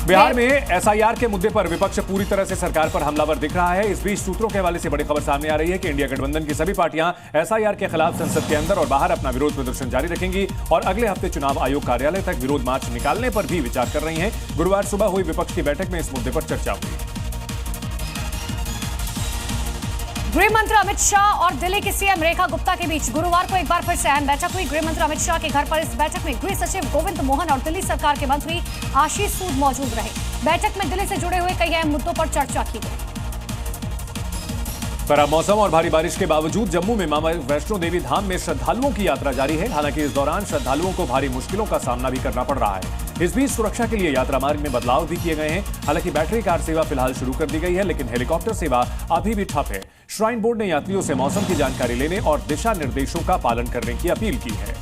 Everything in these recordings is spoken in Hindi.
बिहार में एसआईआर के मुद्दे पर विपक्ष पूरी तरह से सरकार पर हमलावर दिख रहा है। इस बीच सूत्रों के हवाले से बड़ी खबर सामने आ रही है कि इंडिया गठबंधन की सभी पार्टियां एसआईआर के खिलाफ संसद के अंदर और बाहर अपना विरोध प्रदर्शन जारी रखेंगी और अगले हफ्ते चुनाव आयोग कार्यालय तक विरोध मार्च निकालने पर भी विचार कर रही हैं। गुरुवार सुबह हुई विपक्ष की बैठक में इस मुद्दे पर चर्चा हुई। गृह मंत्री अमित शाह और दिल्ली की सीएम रेखा गुप्ता के बीच गुरुवार को एक बार फिर से अहम बैठक हुई। गृह मंत्री अमित शाह के घर पर इस बैठक में गृह सचिव गोविंद मोहन और दिल्ली सरकार के मंत्री आशीष सूद मौजूद रहे। बैठक में दिल्ली से जुड़े हुए कई अहम मुद्दों पर चर्चा की गई। खराब मौसम और भारी बारिश के बावजूद जम्मू में मां वैष्णो देवी धाम में श्रद्धालुओं की यात्रा जारी है। हालांकि इस दौरान श्रद्धालुओं को भारी मुश्किलों का सामना भी करना पड़ रहा है। इस बीच सुरक्षा के लिए यात्रा मार्ग में बदलाव भी किए गए हैं। हालांकि बैटरी कार सेवा फिलहाल शुरू कर दी गई है, लेकिन हेलीकॉप्टर सेवा अभी भी ठप है। श्राइन बोर्ड ने यात्रियों से मौसम की जानकारी लेने और दिशा निर्देशों का पालन करने की अपील की है।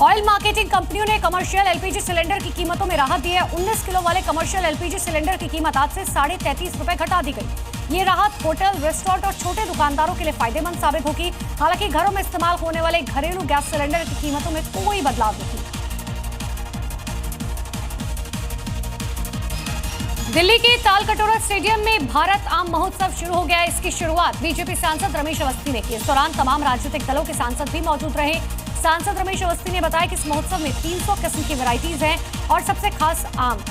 ऑयल मार्केटिंग कंपनियों ने कमर्शियल एलपीजी सिलेंडर की कीमतों में राहत दी है। 19 किलो वाले कमर्शियल एलपीजी सिलेंडर की कीमत आज से 33.5 रुपए घटा दी गई। ये राहत होटल, रेस्टोरेंट और छोटे दुकानदारों के लिए फायदेमंद साबित होगी। हालांकि घरों में इस्तेमाल होने वाले घरेलू गैस सिलेंडर की कीमतों में कोई बदलाव नहीं। दिल्ली के तालकटोरा स्टेडियम में भारत आम महोत्सव शुरू हो गया है। इसकी शुरुआत बीजेपी सांसद रमेश अवस्थी ने की। इस दौरान तमाम राजनीतिक दलों के सांसद भी मौजूद रहे। सांसद रमेश अवस्थी ने बताया कि इस महोत्सव में 300 किस्म की वैरायटीज हैं और सबसे खास आम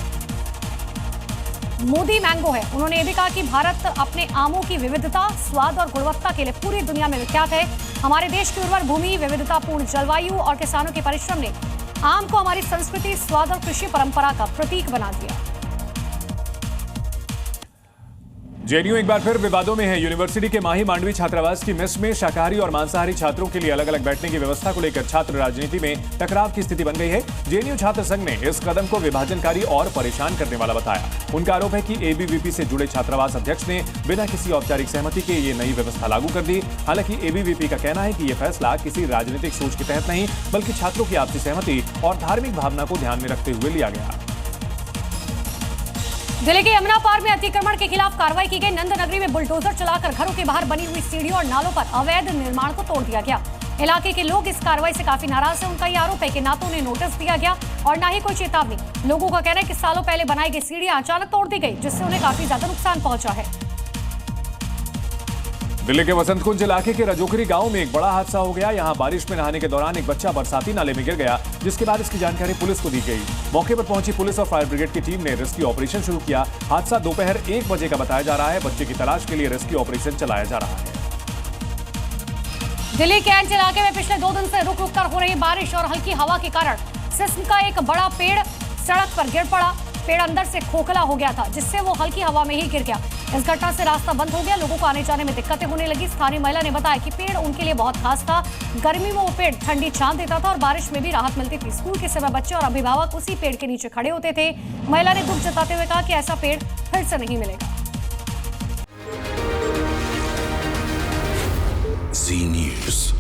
मोदी मैंगो है। उन्होंने ये भी कहा कि भारत अपने आमों की विविधता, स्वाद और गुणवत्ता के लिए पूरी दुनिया में विख्यात है। हमारे देश की उर्वर भूमि, विविधतापूर्ण जलवायु और किसानों के परिश्रम ने आम को हमारी संस्कृति, स्वाद और कृषि परंपरा का प्रतीक बना दिया। जेएनयू एक बार फिर विवादों में है। यूनिवर्सिटी के माही मांडवी छात्रावास की मेस में शाकाहारी और मांसाहारी छात्रों के लिए अलग अलग बैठने की व्यवस्था को लेकर छात्र राजनीति में टकराव की स्थिति बन गई है। जेएनयू छात्र संघ ने इस कदम को विभाजनकारी और परेशान करने वाला बताया। उनका आरोप है कि एबीवीपी से जुड़े छात्रावास अध्यक्ष ने बिना किसी औपचारिक सहमति के ये नई व्यवस्था लागू कर दी। हालांकि एबीवीपी का कहना है कि यह फैसला किसी राजनीतिक सोच के तहत नहीं, बल्कि छात्रों की आपसी सहमति और धार्मिक भावना को ध्यान में रखते हुए लिया गया। दिल्ली के यमुना पार में अतिक्रमण के खिलाफ कार्रवाई की गई। नंद नगरी में बुलडोजर चलाकर घरों के बाहर बनी हुई सीढ़ियों और नालों पर अवैध निर्माण को तोड़ दिया गया। इलाके के लोग इस कार्रवाई से काफी नाराज हैं। उनका ये आरोप है कि ना तो उन्हें नोटिस दिया गया और ना ही कोई चेतावनी। लोगों का कहना है कि सालों पहले बनाई गई सीढ़ियां अचानक तोड़ दी गई, जिससे उन्हें काफी ज्यादा नुकसान पहुंचा है। दिल्ली के वसंत कुंज इलाके के रजोकरी गांव में एक बड़ा हादसा हो गया। यहां बारिश में नहाने के दौरान एक बच्चा बरसाती नाले में गिर गया, जिसके बाद इसकी जानकारी पुलिस को दी गई। मौके पर पहुंची पुलिस और फायर ब्रिगेड की टीम ने रेस्क्यू ऑपरेशन शुरू किया। हादसा दोपहर 1 बजे का बताया जा रहा है। बच्चे की तलाश के लिए रेस्क्यू ऑपरेशन चलाया जा रहा है। दिल्ली के एंच इलाके में पिछले 2 दिन से रुक रुक कर हो रही बारिश और हल्की हवा के कारण सिस्म का एक बड़ा पेड़ सड़क पर गिर पड़ा। पेड़ अंदर से खोखला हो गया था, जिससे वो हल्की हवा में ही गिर गया। इस घटना से रास्ता बंद हो गया। लोगों को आने जाने में दिक्कतें होने लगी। स्थानीय महिला ने बताया कि पेड़ उनके लिए बहुत खास था। गर्मी में वो पेड़ ठंडी छांव देता था और बारिश में भी राहत मिलती थी। स्कूल के समय बच्चे और अभिभावक उसी पेड़ के नीचे खड़े होते थे। महिला ने दुख जताते हुए कहा कि ऐसा पेड़ फिर से नहीं मिलेगा। Zee News.